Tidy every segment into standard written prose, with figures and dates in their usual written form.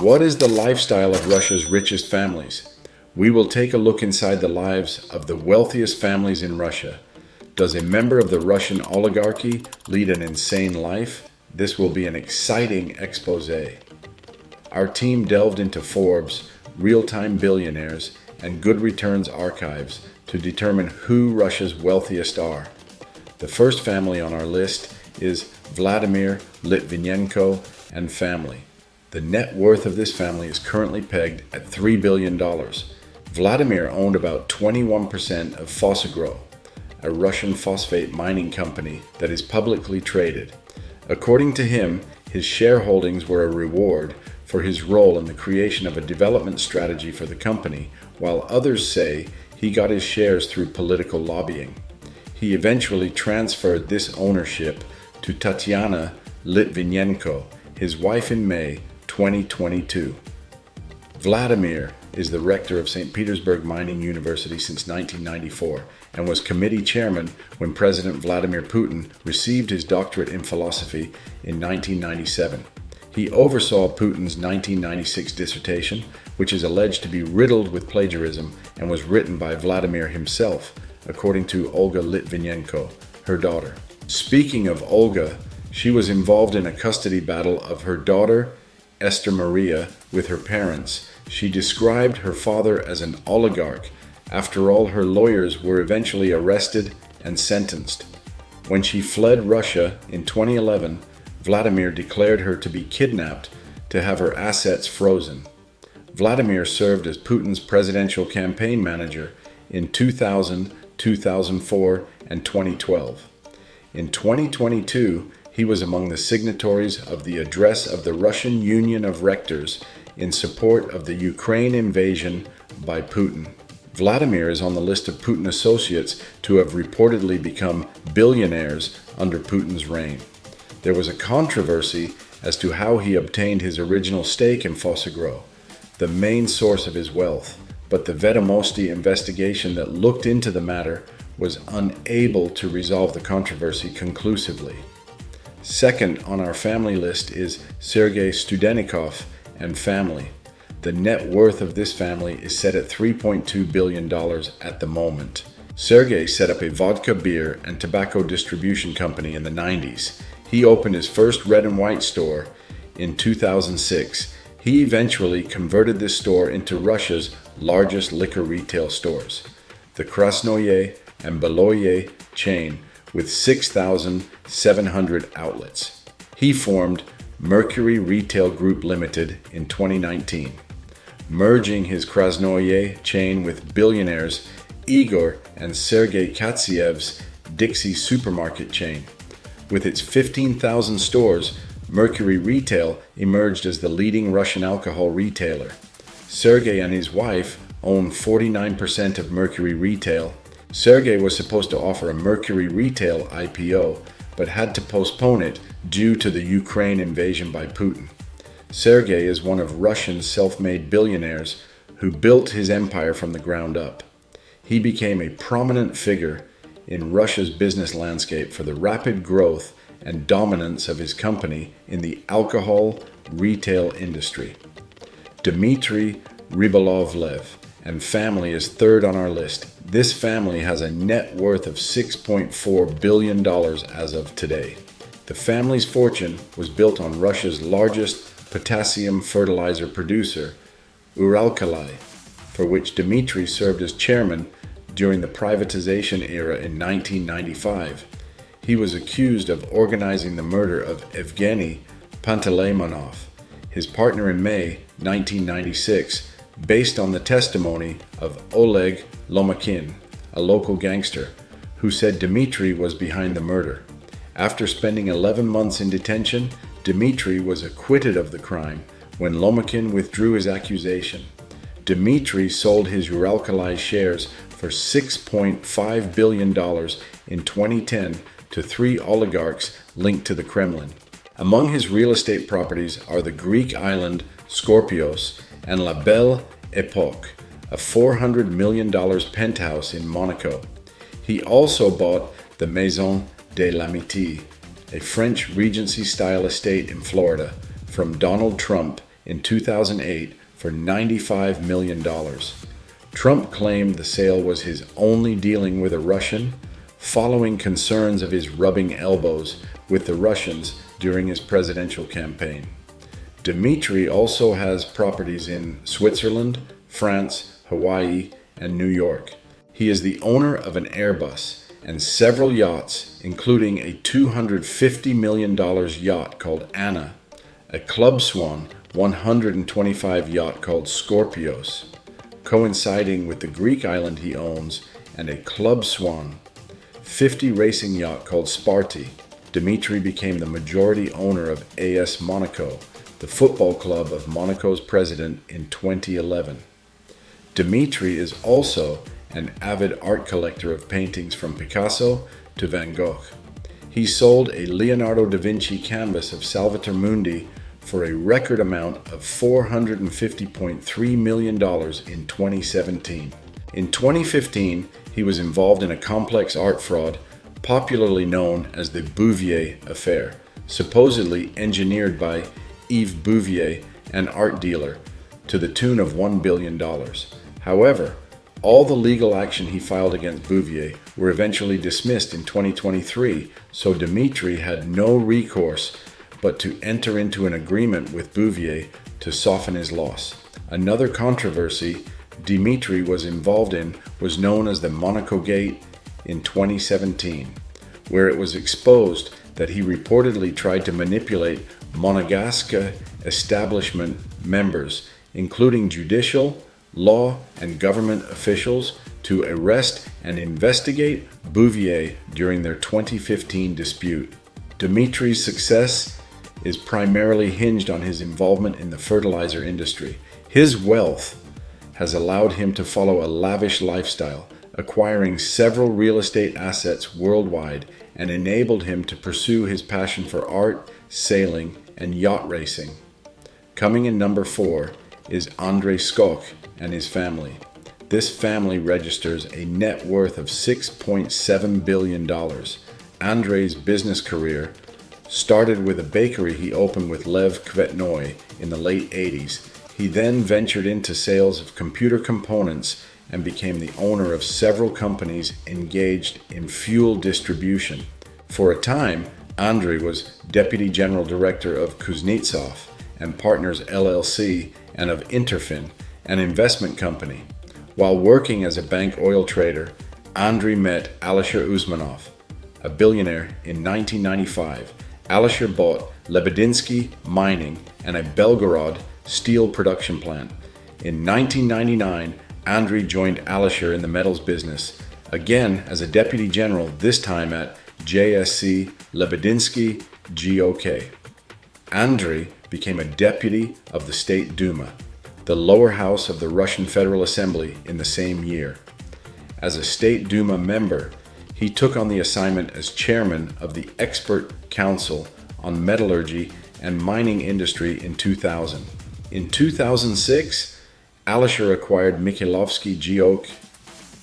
What is the lifestyle of Russia's richest families? We will take a look inside the lives of the wealthiest families in Russia. Does a member of the Russian oligarchy lead an insane life? This will be an exciting expose. Our team delved into Forbes, real-time billionaires, and good returns archives to determine who Russia's wealthiest are. The first family on our list is Vladimir Litvinenko and family. The net worth of this family is currently pegged at $3 billion. Vladimir owned about 21% of Fosagro, a Russian phosphate mining company that is publicly traded. According to him, his shareholdings were a reward for his role in the creation of a development strategy for the company, while others say he got his shares through political lobbying. He eventually transferred this ownership to Tatiana Litvinenko, his wife, in May 2022. Vladimir is the rector of St. Petersburg Mining University since 1994 and was committee chairman when President Vladimir Putin received his doctorate in philosophy in 1997. He oversaw Putin's 1996 dissertation, which is alleged to be riddled with plagiarism and was written by Vladimir himself, according to Olga Litvinenko, her daughter. Speaking of Olga, she was involved in a custody battle of her daughter, Esther Maria, with her parents. She described her father as an oligarch. After all, her lawyers were eventually arrested and sentenced. When she fled Russia in 2011, Vladimir declared her to be kidnapped to have her assets frozen. Vladimir served as Putin's presidential campaign manager in 2000, 2004, and 2012. In 2022, he was among the signatories of the address of the Russian Union of Rectors in support of the Ukraine invasion by Putin. Vladimir is on the list of Putin associates to have reportedly become billionaires under Putin's reign. There was a controversy as to how he obtained his original stake in Fosagro, the main source of his wealth, but the Vedomosti investigation that looked into the matter was unable to resolve the controversy conclusively. Second on our family list is Sergei Studenikov and family. The net worth of this family is set at $3.2 billion at the moment. Sergei set up a vodka, beer, and tobacco distribution company in the 90s. He opened his first red and white store in 2006. He eventually converted this store into Russia's largest liquor retail stores, the Krasnoye and Beloye chain, with 6,700 outlets. He formed Mercury Retail Group Limited in 2019, merging his Krasnoye chain with billionaires Igor and Sergei Katsiev's Dixie supermarket chain. With its 15,000 stores, Mercury Retail emerged as the leading Russian alcohol retailer. Sergei and his wife own 49% of Mercury Retail. Sergei was supposed to offer a Mercury Retail IPO, but had to postpone it due to the Ukraine invasion by Putin. Sergei is one of Russia's self-made billionaires who built his empire from the ground up. He became a prominent figure in Russia's business landscape for the rapid growth and dominance of his company in the alcohol retail industry. Dmitry Rybolovlev and family is third on our list. This family has a net worth of $6.4 billion as of today. The family's fortune was built on Russia's largest potassium fertilizer producer, Uralkali, for which Dmitry served as chairman during the privatization era in 1995. He was accused of organizing the murder of Evgeny Panteleimonov, his partner, in May 1996, based on the testimony of Oleg Lomakin, a local gangster, who said Dmitry was behind the murder. After spending 11 months in detention, Dmitry was acquitted of the crime when Lomakin withdrew his accusation. Dmitry sold his Uralkali shares for $6.5 billion in 2010 to three oligarchs linked to the Kremlin. Among his real estate properties are the Greek island Skorpios and La Belle Époque, a $400 million penthouse in Monaco. He also bought the Maison de l'Amitié, a French Regency-style estate in Florida, from Donald Trump in 2008 for $95 million. Trump claimed the sale was his only dealing with a Russian, following concerns of his rubbing elbows with the Russians during his presidential campaign. Dmitry also has properties in Switzerland, France, Hawaii, and New York. He is the owner of an Airbus and several yachts, including a $250 million yacht called Anna, a Club Swan 125 yacht called Scorpios, coinciding with the Greek island he owns, and a Club Swan 50 racing yacht called Sparty. Dmitry became the majority owner of AS Monaco, the football club of Monaco's president, in 2011. Dmitry is also an avid art collector of paintings from Picasso to Van Gogh. He sold a Leonardo da Vinci canvas of Salvator Mundi for a record amount of $450.3 million in 2017. In 2015, he was involved in a complex art fraud popularly known as the Bouvier Affair, supposedly engineered by Yves Bouvier, an art dealer, to the tune of $1 billion. However, all the legal action he filed against Bouvier were eventually dismissed in 2023, so Dmitry had no recourse but to enter into an agreement with Bouvier to soften his loss. Another controversy Dmitry was involved in was known as the Monaco Gate in 2017, where it was exposed that he reportedly tried to manipulate Monegasque establishment members, including judicial, law, and government officials, to arrest and investigate Bouvier during their 2015 dispute. Dmitry's success is primarily hinged on his involvement in the fertilizer industry. His wealth has allowed him to follow a lavish lifestyle, acquiring several real estate assets worldwide, and enabled him to pursue his passion for art, sailing, and yacht racing. Coming in number 4 is Andrei Skok and his family. This family registers a net worth of $6.7 billion. Andrei's business career started with a bakery he opened with Lev Kvetnoy in the late 80s. He then ventured into sales of computer components and became the owner of several companies engaged in fuel distribution. For a time, Andrei was Deputy General Director of Kuznetsov and Partners LLC and of Interfin, an investment company. While working as a bank oil trader, Andrei met Alisher Usmanov, a billionaire, in 1995. Alisher bought Lebedinsky Mining and a Belgorod steel production plant. In 1999, Andrei joined Alisher in the metals business, again as a deputy general, this time at JSC Lebedinsky GOK. Andrei became a deputy of the State Duma, the lower house of the Russian Federal Assembly, in the same year. As a State Duma member, he took on the assignment as chairman of the Expert Council on Metallurgy and Mining Industry in 2000. In 2006, Alisher acquired Mikhailovsky GOK,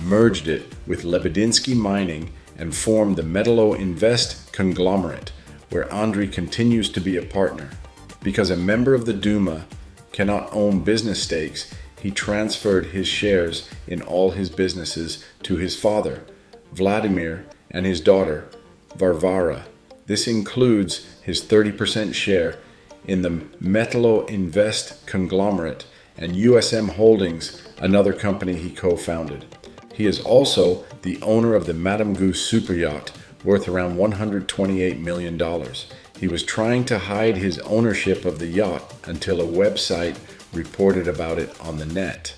merged it with Lebedinsky Mining, and formed the Metallo Invest conglomerate, where Andrei continues to be a partner. Because a member of the Duma cannot own business stakes, he transferred his shares in all his businesses to his father, Vladimir, and his daughter, Varvara. This includes his 30% share in the Metallo Invest conglomerate and USM Holdings, another company he co-founded. He is also the owner of the Madame Goose superyacht, worth around $128 million. He was trying to hide his ownership of the yacht until a website reported about it on the net.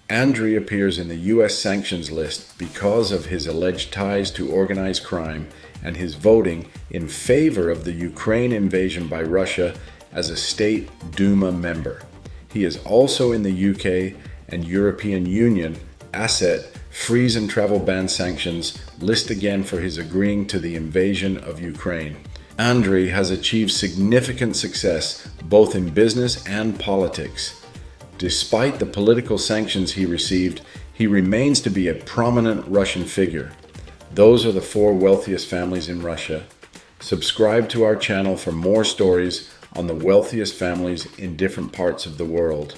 Andrei appears in the U.S. sanctions list because of his alleged ties to organized crime and his voting in favor of the Ukraine invasion by Russia as a State Duma member. He is also in the UK and European Union asset freeze and travel ban sanctions list again for his agreeing to the invasion of Ukraine. Andrei has achieved significant success both in business and politics. Despite the political sanctions he received, he remains to be a prominent Russian figure. Those are the 4 wealthiest families in Russia. Subscribe to our channel for more stories on the wealthiest families in different parts of the world.